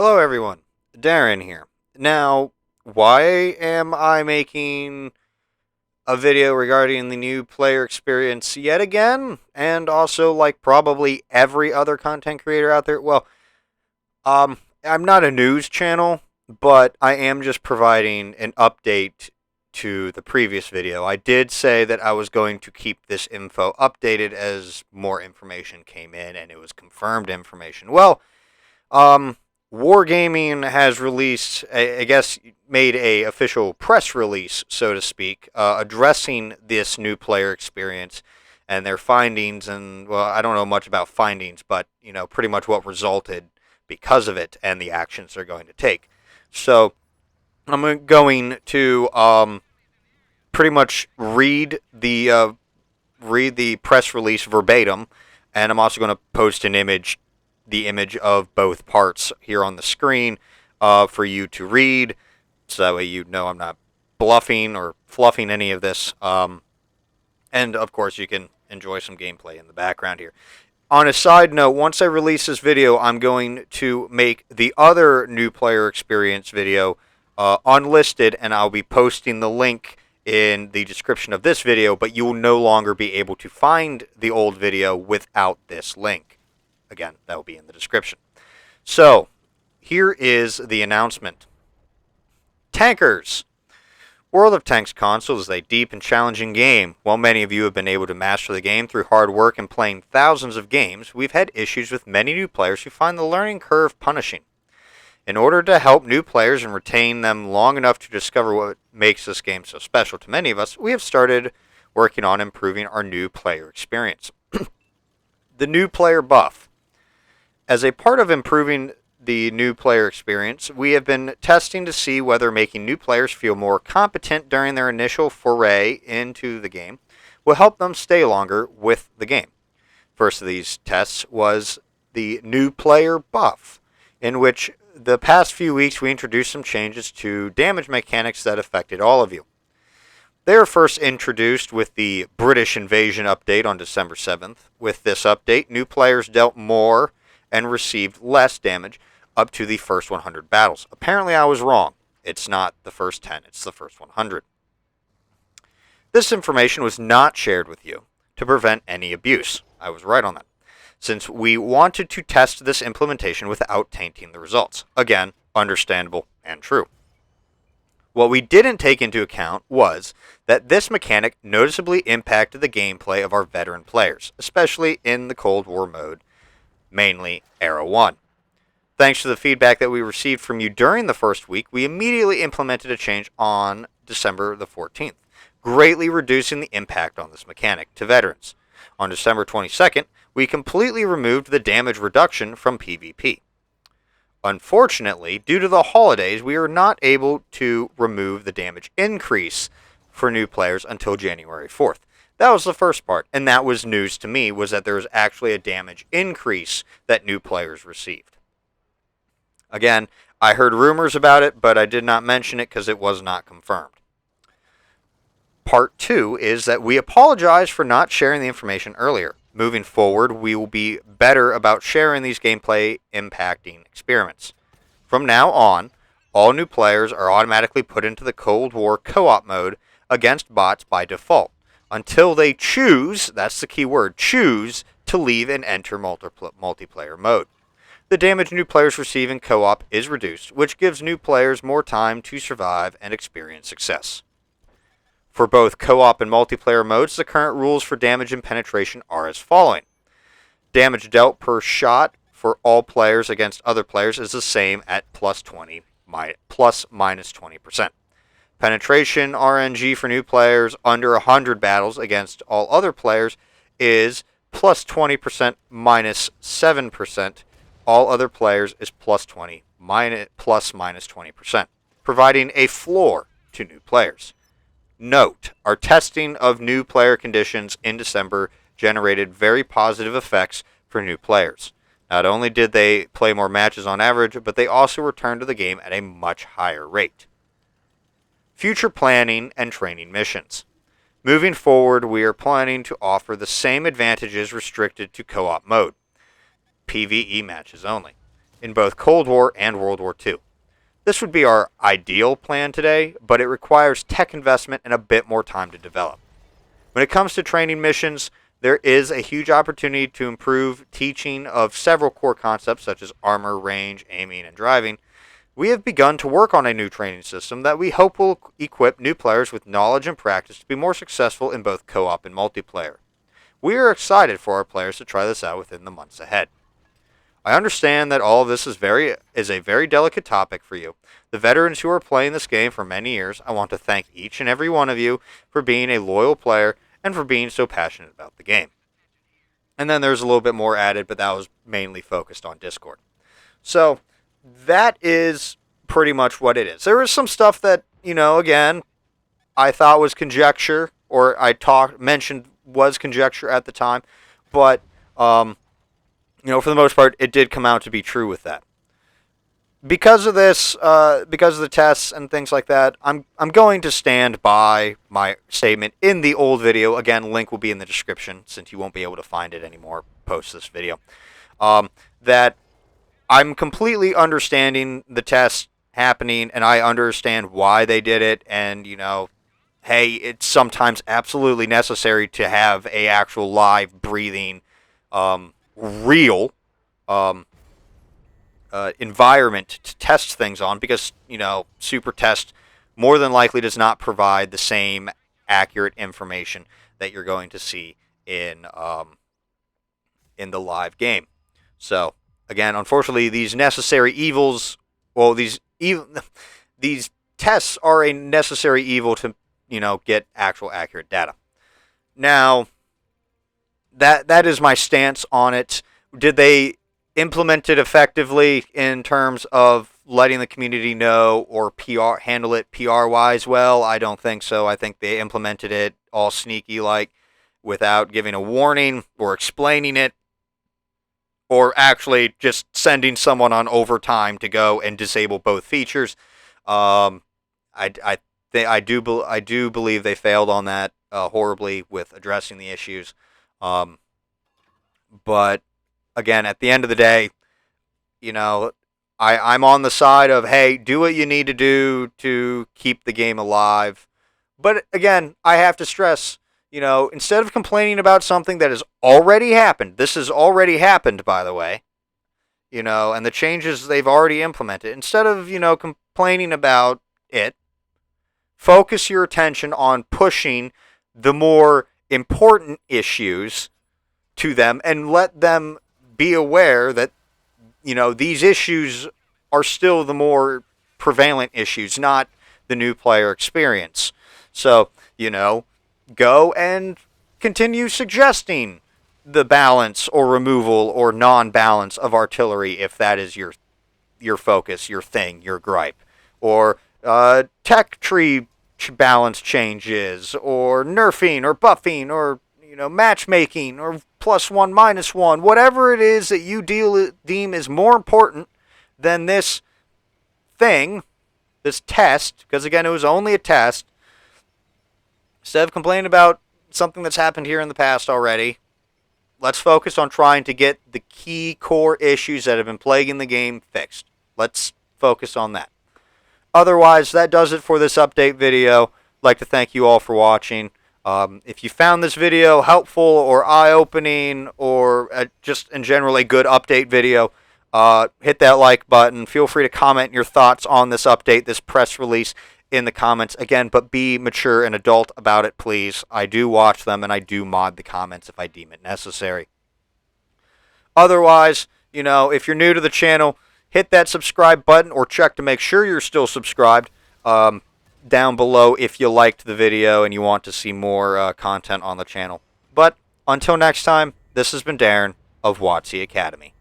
Hello everyone, Darren here. Now, why am I making a video regarding the new player experience yet again? And also, like probably every other content creator out there? Well, I'm not a news channel, but I am just providing an update to the previous video. I did say that I was going to keep this info updated as more information came in and it was confirmed information. Well, um, Wargaming has released, I guess, made a official press release, so to speak, addressing this new player experience and their findings. And well, I don't know much about findings, but pretty much what resulted because of it and the actions they're going to take. So I'm going to pretty much read the press release verbatim, and I'm also going to post the image of both parts here on the screen for you to read, so that way you know I'm not bluffing or fluffing any of this. And of course, you can enjoy some gameplay in the background here. On a side note, once I release this video, I'm going to make the other new player experience video unlisted, and I'll be posting the link in the description of this video, but you will no longer be able to find the old video without this link. Again, that will be in the description. So, here is the announcement. Tankers! World of Tanks console is a deep and challenging game. While many of you have been able to master the game through hard work and playing thousands of games, we've had issues with many new players who find the learning curve punishing. In order to help new players and retain them long enough to discover what makes this game so special to many of us, we have started working on improving our new player experience. The new player buff. As a part of improving the new player experience, we have been testing to see whether making new players feel more competent during their initial foray into the game will help them stay longer with the game. First of these tests was the new player buff, in which the past few weeks we introduced some changes to damage mechanics that affected all of you. They were first introduced with the British Invasion update on December 7th. With this update, new players dealt more and received less damage up to the first 100 battles. Apparently I was wrong. It's not the first 10, it's the first 100. This information was not shared with you to prevent any abuse. I was right on that, since we wanted to test this implementation without tainting the results. Again, understandable and true. What we didn't take into account was that this mechanic noticeably impacted the gameplay of our veteran players, especially in the Cold War mode, mainly Era 1. Thanks to the feedback that we received from you during the first week, we immediately implemented a change on December the 14th, greatly reducing the impact on this mechanic to veterans. On December 22nd, we completely removed the damage reduction from PvP. Unfortunately, due to the holidays, we are not able to remove the damage increase for new players until January 4th. That was the first part, and that was news to me, was that there was actually a damage increase that new players received. Again, I heard rumors about it, but I did not mention it because it was not confirmed. Part 2 is that we apologize for not sharing the information earlier. Moving forward, we will be better about sharing these gameplay impacting experiments. From now on, all new players are automatically put into the Cold War co-op mode against bots by default, until they choose, that's the key word, choose to leave and enter multiplayer mode. The damage new players receive in co-op is reduced, which gives new players more time to survive and experience success. For both co-op and multiplayer modes, the current rules for damage and penetration are as following. Damage dealt per shot for all players against other players is the same at plus minus 20%. Penetration RNG for new players under 100 battles against all other players is plus 20% minus 7%. All other players is plus minus 20%, providing a floor to new players. Note, our testing of new player conditions in December generated very positive effects for new players. Not only did they play more matches on average, but they also returned to the game at a much higher rate. Future planning and training missions. Moving forward, we are planning to offer the same advantages restricted to co-op mode. PvE matches only. in both Cold War and World War II. This would be our ideal plan today, but it requires tech investment and a bit more time to develop. When it comes to training missions, there is a huge opportunity to improve teaching of several core concepts such as armor, range, aiming, and driving. We have begun to work on a new training system that we hope will equip new players with knowledge and practice to be more successful in both co-op and multiplayer. We are excited for our players to try this out within the months ahead. I understand that all of this is a very delicate topic for you. The veterans who are playing this game for many years, I want to thank each and every one of you for being a loyal player and for being so passionate about the game. And then there's a little bit more added, but that was mainly focused on Discord. So that is pretty much what it is. There is some stuff that, again, I thought was conjecture, or mentioned was conjecture at the time, but for the most part, it did come out to be true with that. Because of this, because of the tests and things like that, I'm going to stand by my statement in the old video. Again, link will be in the description since you won't be able to find it anymore post this video. That I'm completely understanding the tests happening, and I understand why they did it, and hey, it's sometimes absolutely necessary to have a actual live, breathing, real environment to test things on, because super test more than likely does not provide the same accurate information that you're going to see in the live game. So again, unfortunately, these necessary evils, well, these tests are a necessary evil to get actual accurate data. Now, that is my stance on it. Did they implement it effectively in terms of letting the community know or handle it PR-wise? Well, I don't think so. I think they implemented it all sneaky-like without giving a warning or explaining it, or actually just sending someone on overtime to go and disable both features. I do believe they failed on that horribly with addressing the issues. But again, at the end of the day, I'm on the side of, hey, do what you need to do to keep the game alive. But again, I have to stress, instead of complaining about something that has already happened, this has already happened, by the way, and the changes they've already implemented, instead of, complaining about it, focus your attention on pushing the more important issues to them and let them be aware that, these issues are still the more prevalent issues, not the new player experience. So, go and continue suggesting the balance or removal or non-balance of artillery if that is your focus, your thing, your gripe. Or tech tree balance changes, or nerfing, or buffing, or matchmaking, or +1, -1, whatever it is that you deem is more important than this thing, this test, because again, it was only a test. Instead of complaining about something that's happened here in the past already, let's focus on trying to get the key core issues that have been plaguing the game fixed. Let's focus on that. Otherwise, that does it for this update video. I'd like to thank you all for watching. If you found this video helpful or eye-opening, or just in general a good update video, hit that like button. Feel free to comment your thoughts on this update, this press release, in the comments. Again, but be mature and adult about it, please. I do watch them, and I do mod the comments if I deem it necessary. Otherwise, if you're new to the channel, hit that subscribe button, or check to make sure you're still subscribed. Down below if you liked the video and you want to see more content on the channel. But until next time, this has been Darren of WotC Academy.